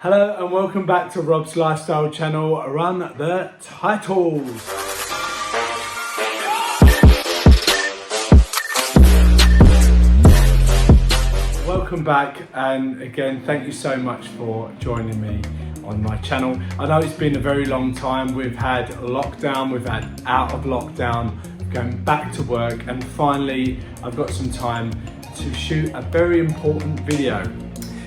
Hello and welcome back to Rob's Lifestyle channel. Run the titles. Welcome back, and again thank you so much for joining me on my channel. I know it's been a very long time. We've had lockdown, we've had out of lockdown, going back to work, and finally I've got some time to shoot a very important video.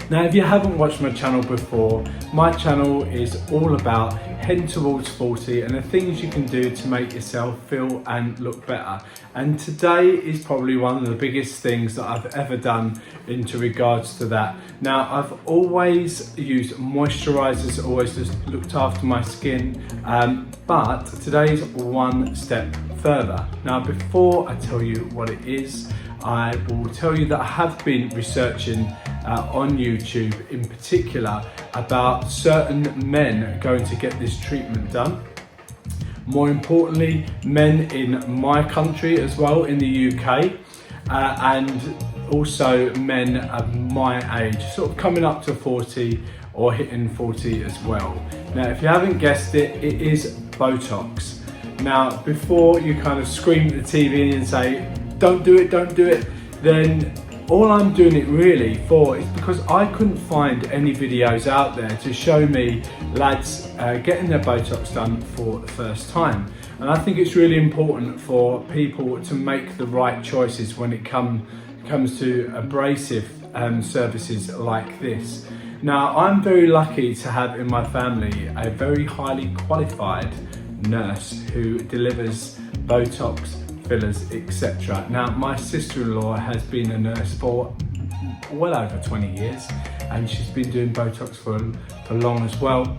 Now, if you haven't watched my channel before, my channel is all about heading towards 40 and the things you can do to make yourself feel and look better. And today is probably one of the biggest things that I've ever done into regards to that. Now, I've always used moisturizers, always just looked after my skin, but today's one step further. Now, before I tell you what it is, I will tell you that I have been researching on YouTube in particular about certain men going to get this treatment done. More importantly, men in my country as well, in the UK, and also men of my age, sort of coming up to 40 or hitting 40 as well. Now, if you haven't guessed it, it is Botox. Now, before you kind of scream at the TV and say, don't do it, then all I'm doing it really for is because I couldn't find any videos out there to show me lads getting their Botox done for the first time. And I think it's really important for people to make the right choices when it comes to abrasive services like this. Now, I'm very lucky to have in my family a very highly qualified nurse who delivers Botox, fillers, etc. Now, my sister-in-law has been a nurse for well over 20 years, and she's been doing Botox for long as well.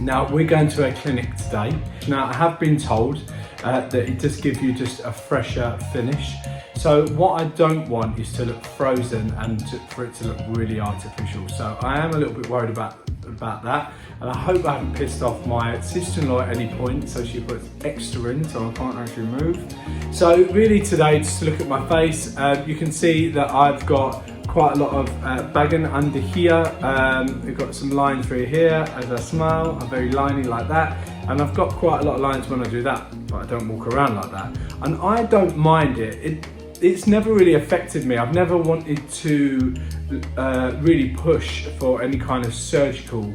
Now, we're going to a clinic today. Now, I have been told that it does give you just a fresher finish. So what I don't want is to look frozen and for it to look really artificial. So I am a little bit worried about that, and I hope I haven't pissed off my sister-in-law at any point, so she puts extra in so I can't actually move. So really today, just to look at my face, you can see that I've got quite a lot of bagging under here. We've got some lines through here as I smile. I'm very liney like that, and I've got quite a lot of lines when I do that, but I don't walk around like that, and I don't mind it. It's never really affected me. I've never wanted to really push for any kind of surgical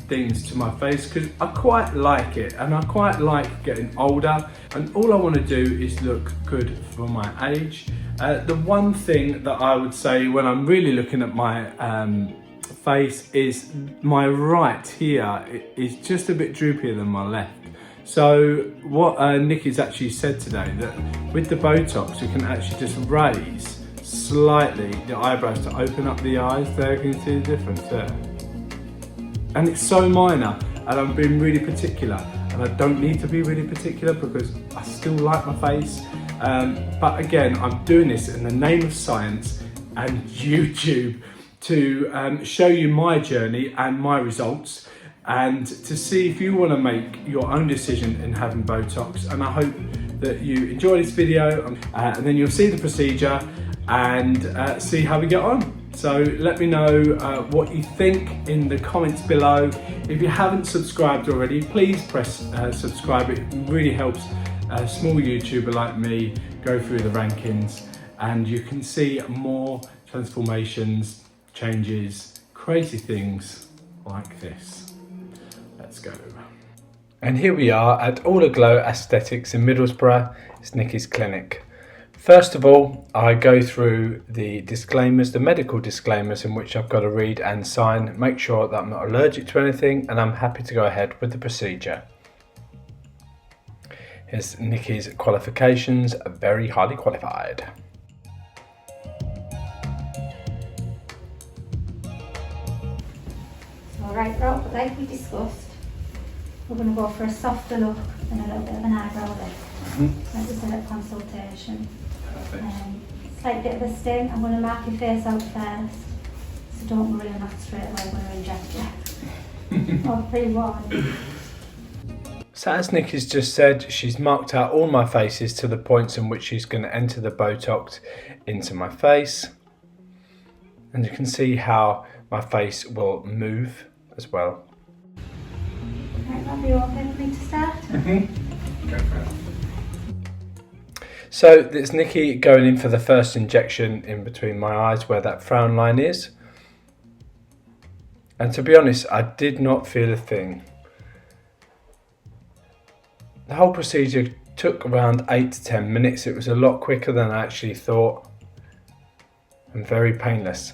things to my face, because I quite like it and I quite like getting older, and all I want to do is look good for my age. The one thing that I would say when I'm really looking at my face is my right here is just a bit droopier than my left. So what Nikki's actually said today, that with the Botox you can actually just raise slightly the eyebrows to open up the eyes. There, can you see the difference there? And it's so minor, and I'm being really particular, and I don't need to be really particular because I still like my face. But again, I'm doing this in the name of science and YouTube to show you my journey and my results, and to see if you want to make your own decision in having Botox. And I hope that you enjoy this video, and then you'll see the procedure and see how we get on. So let me know what you think in the comments below. If you haven't subscribed already, please press subscribe. It really helps a small YouTuber like me go through the rankings, and you can see more transformations, changes, crazy things like this. Let's go. And here we are at ALL AGLOW Aesthetics in Middlesbrough. It's Nikki's clinic. First of all, I go through the disclaimers, the medical disclaimers, in which I've got to read and sign, make sure that I'm not allergic to anything, and I'm happy to go ahead with the procedure. Here's Nikki's qualifications, very highly qualified. Alright, Rob, like we discussed, we're going to go for a softer look and a little bit of an eyebrow lift. Like we said at consultation. Slight bit of a sting. I'm going to mark your face out first, so don't worry, I'm not straight away going to inject you. Or pre-warning. So as Nikki's just said, she's marked out all my faces to the points in which she's going to enter the Botox into my face. And you can see how my face will move as well. Right, that'll be all good for me to start. Go for it. So it's Nikki going in for the first injection in between my eyes where that frown line is. And to be honest, I did not feel a thing. The whole procedure took around 8 to 10 minutes. It was a lot quicker than I actually thought and very painless.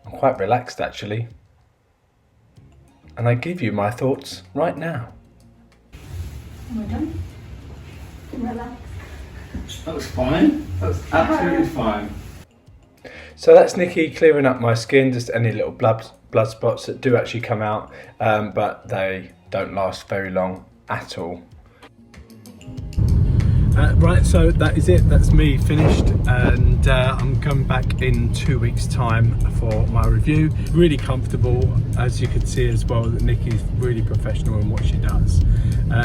I'm quite relaxed actually. And I give you my thoughts right now. We're done. Relax. That was fine. That was absolutely fine. So that's Nikki clearing up my skin, just any little blood spots that do actually come out, but they don't last very long at all. Right, so that is it. That's me finished, and I'm coming back in 2 weeks' time for my review. Really comfortable, as you can see as well, that Nikki's really professional in what she does.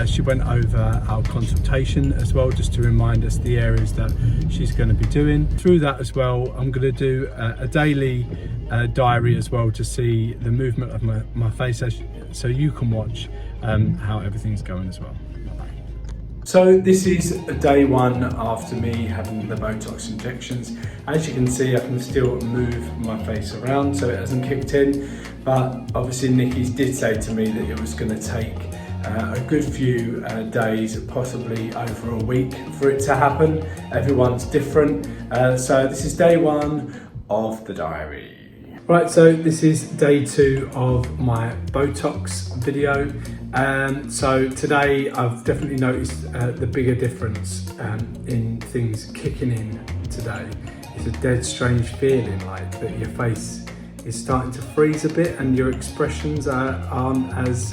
She went over our consultation as well, just to remind us the areas that she's going to be doing. Through that as well, I'm going to do a daily diary as well to see the movement of my face, so you can watch how everything's going as well. So this is day one after me having the Botox injections. As you can see, I can still move my face around, so it hasn't kicked in. But obviously Nikki did say to me that it was going to take a good few days, possibly over a week, for it to happen. Everyone's different. So this is day one of the diary. Right, so this is day two of my Botox video. So today I've definitely noticed the bigger difference in things kicking in today. It's a dead strange feeling, like that your face is starting to freeze a bit and your expressions aren't as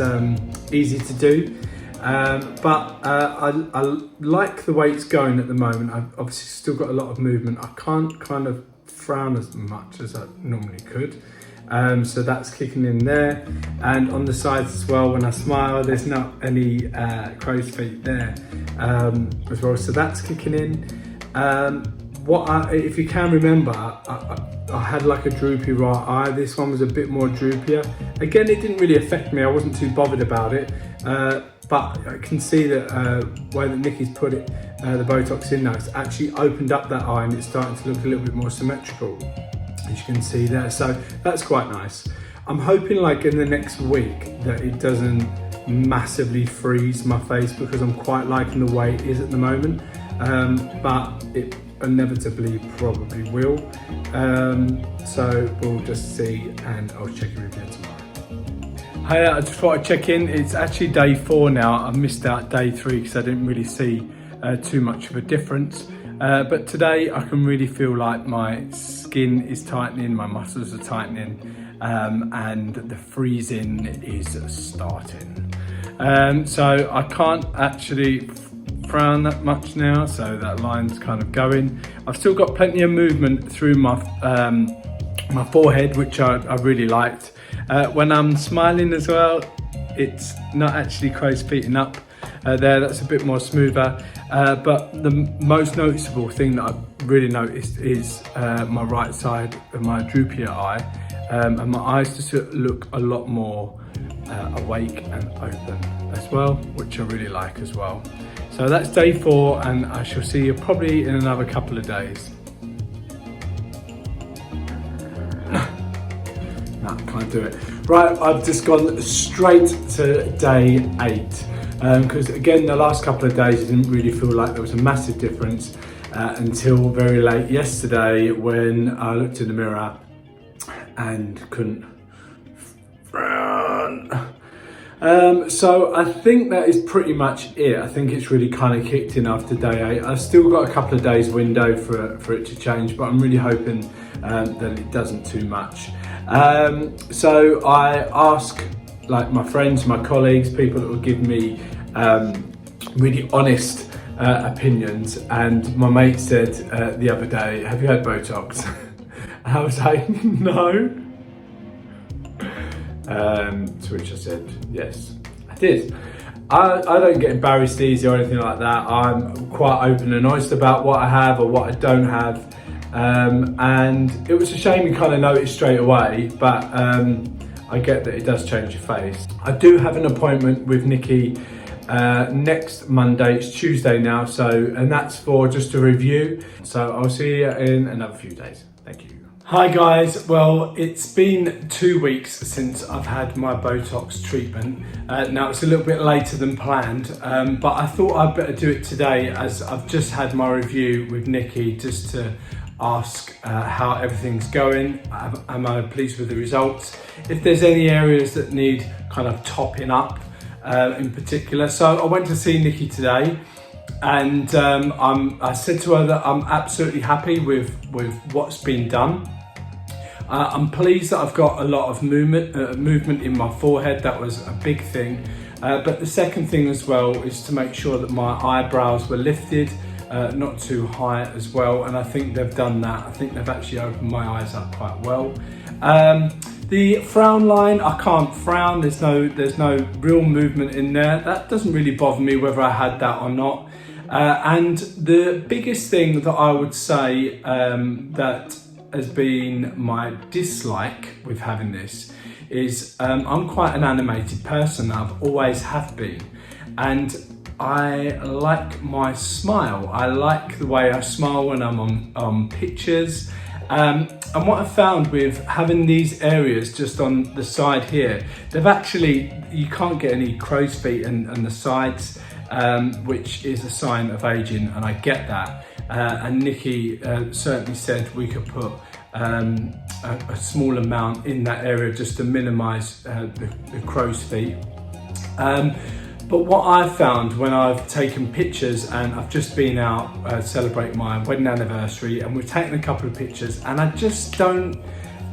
easy to do. But I like the way it's going at the moment. I've obviously still got a lot of movement. I can't kind of frown as much as I normally could. So that's kicking in there, and on the sides as well, when I smile there's not any crow's feet there as well, so that's kicking in. If you can remember, I had like a droopy right eye. This one was a bit more droopier. Again, it didn't really affect me, I wasn't too bothered about it, but I can see that way that Nikki's put it, the Botox in now, it's actually opened up that eye and it's starting to look a little bit more symmetrical, as you can see there, so that's quite nice. I'm hoping like in the next week that it doesn't massively freeze my face, because I'm quite liking the way it is at the moment, but it inevitably probably will, so we'll just see, and I'll check in with you tomorrow. Hey, I just thought I'd check in. It's actually day 4 now. I missed out day 3 because I didn't really see too much of a difference. But today I can really feel like my skin is tightening, my muscles are tightening, and the freezing is starting. So I can't actually frown that much now, so that line's kind of going. I've still got plenty of movement through my my forehead, which I really liked. When I'm smiling as well, it's not actually crow's feeting up there, that's a bit more smoother. But the most noticeable thing that I've really noticed is my right side of my droopier eye, and my eyes just look a lot more awake and open as well, which I really like as well. So that's day 4, and I shall see you probably in another couple of days. No, can't do it. Right, I've just gone straight to day 8. Because again, the last couple of days I didn't really feel like there was a massive difference until very late yesterday, when I looked in the mirror and couldn't frown. So I think that is pretty much it. I think it's really kind of kicked in after day 8. I've still got a couple of days window for it to change, but I'm really hoping that it doesn't too much. So I ask like my friends, my colleagues, people that will give me really honest opinions, and my mate said the other day, have you had Botox? And I was like, no. To which I said, yes, I did. I don't get embarrassed easy or anything like that. I'm quite open and honest about what I have or what I don't have. And it was a shame you kind of noticed straight away, but I get that it does change your face. I do have an appointment with Nikki next Monday. It's Tuesday now, and that's for just a review. So I'll see you in another few days. Thank you. Hi guys, well it's been 2 weeks since I've had my Botox treatment. Now it's a little bit later than planned, but I thought I'd better do it today as I've just had my review with Nikki just to ask how everything's going. Am I pleased with the results? If there's any areas that need kind of topping up in particular. So I went to see Nikki today. And I said to her that I'm absolutely happy with what's been done. I'm pleased that I've got a lot of movement in my forehead. That was a big thing. But the second thing as well is to make sure that my eyebrows were lifted, not too high as well. And I think they've done that. I think they've actually opened my eyes up quite well. The frown line, I can't frown. There's no real movement in there. That doesn't really bother me whether I had that or not. And the biggest thing that I would say that has been my dislike with having this is I'm quite an animated person. I've always have been. And I like my smile. I like the way I smile when I'm on pictures. And what I found with having these areas just on the side here, you can't get any crow's feet on the sides. Which is a sign of aging, and I get that. And Nikki certainly said we could put a small amount in that area just to minimise the crow's feet. But what I've found when I've taken pictures, and I've just been out celebrating my wedding anniversary, and we've taken a couple of pictures, and I just don't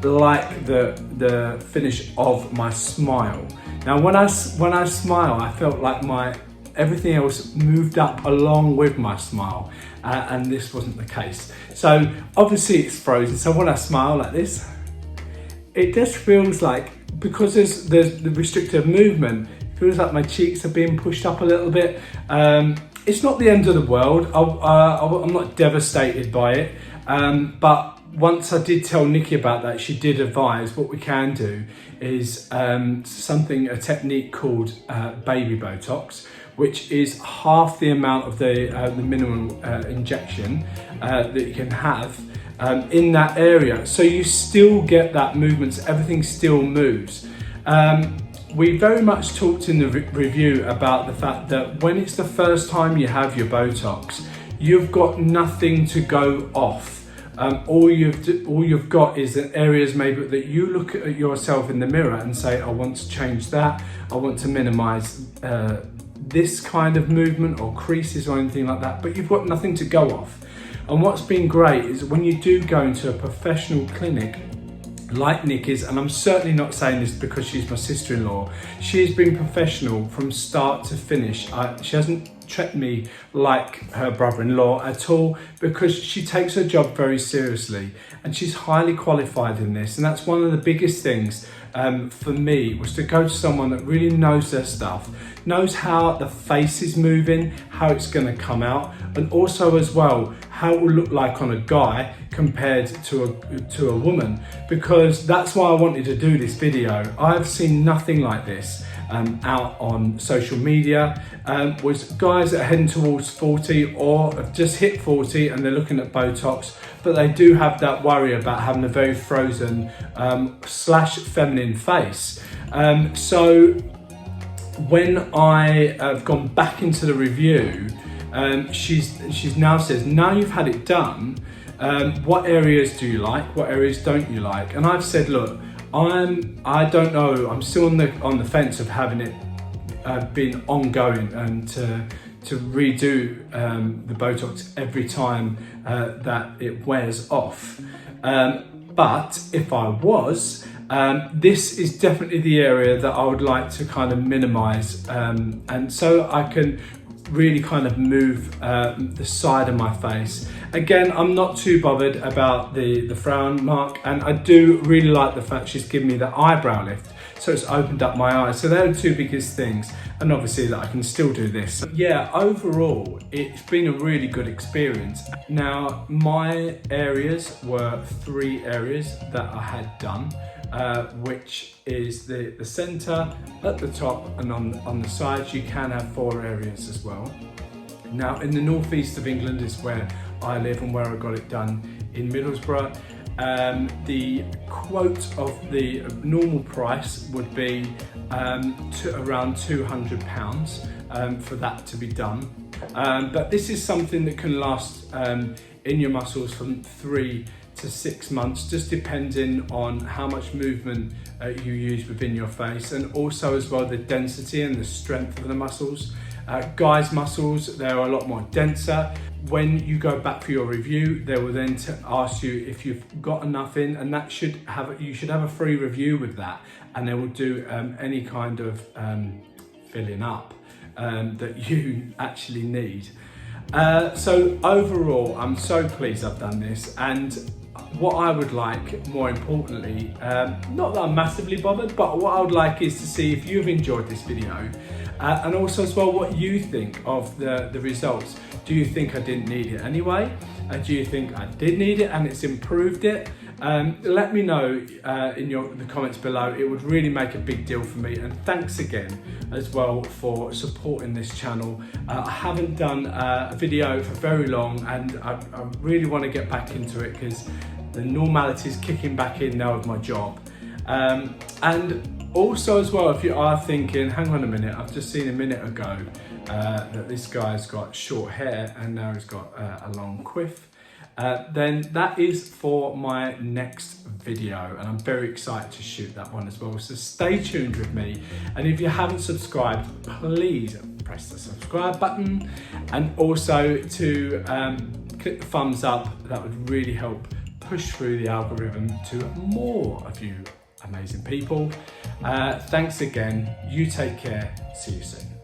like the finish of my smile. Now, when I smile, I felt like everything else moved up along with my smile, and this wasn't the case. So obviously it's frozen, so when I smile like this, it just feels like, because there's the restrictive movement, it feels like my cheeks are being pushed up a little bit. It's not the end of the world. I'm not devastated by it, but once I did tell Nikki about that, she did advise what we can do is a technique called baby Botox, which is half the amount of the minimum injection that you can have in that area. So you still get that movement, so everything still moves. We very much talked in the review about the fact that when it's the first time you have your Botox, you've got nothing to go off. All you've got is areas maybe that you look at yourself in the mirror and say, I want to change that, I want to minimise this kind of movement or creases or anything like that, but you've got nothing to go off. And what's been great is when you do go into a professional clinic like Nikki's, and I'm certainly not saying this because she's my sister-in-law, she has been professional from start to finish. She hasn't treated me like her brother-in-law at all, because she takes her job very seriously and she's highly qualified in this. And that's one of the biggest things for me, was to go to someone that really knows their stuff, knows how the face is moving, how it's going to come out, and also as well how it will look like on a guy compared to a woman, because that's why I wanted to do this video. I've seen nothing like this out on social media, with guys that are heading towards 40 or have just hit 40 and they're looking at Botox, but they do have that worry about having a very frozen slash feminine face. So when I have gone back into the review, she's now says, now you've had it done, what areas do you like, what areas don't you like? And I've said, look, I don't know, I'm still on the fence of having it been ongoing and to redo the Botox every time that it wears off. But if I was, this is definitely the area that I would like to kind of minimise, and so I can really kind of move the side of my face. Again, I'm not too bothered about the frown mark, and I do really like the fact she's given me the eyebrow lift, so it's opened up my eyes. So they're the two biggest things, and obviously that I can still do this. But yeah, overall, it's been a really good experience. Now, my areas were 3 areas that I had done, which is the centre, at the top, and on the sides. You can have 4 areas as well. Now, in the northeast of England is where I live and where I got it done in Middlesbrough. The quote of the normal price would be around £200 for that to be done. But this is something that can last in your muscles from 3 to 6 months, just depending on how much movement you use within your face, and also as well the density and the strength of the muscles. Guys' muscles, they're a lot more denser. When you go back for your review, they will then ask you if you've got enough in, and that you should have a free review with that, and they will do any kind of filling up that you actually need. So overall, I'm so pleased I've done this, and what I would like, more importantly, not that I'm massively bothered, but what I would like is to see if you've enjoyed this video, and also as well what you think of the results. Do you think I didn't need it anyway? Do you think I did need it and it's improved it? Let me know in the comments below. It would really make a big deal for me, and thanks again as well for supporting this channel. I haven't done a video for very long, and I really want to get back into it because the normality is kicking back in now with my job. And also as well, if you are thinking, hang on a minute, I've just seen a minute ago that this guy's got short hair and now he's got a long quiff, then that is for my next video, and I'm very excited to shoot that one as well. So stay tuned with me, and if you haven't subscribed, please press the subscribe button, and also to click the thumbs up. That would really help push through the algorithm to more of you amazing people. Thanks again. You take care. See you soon.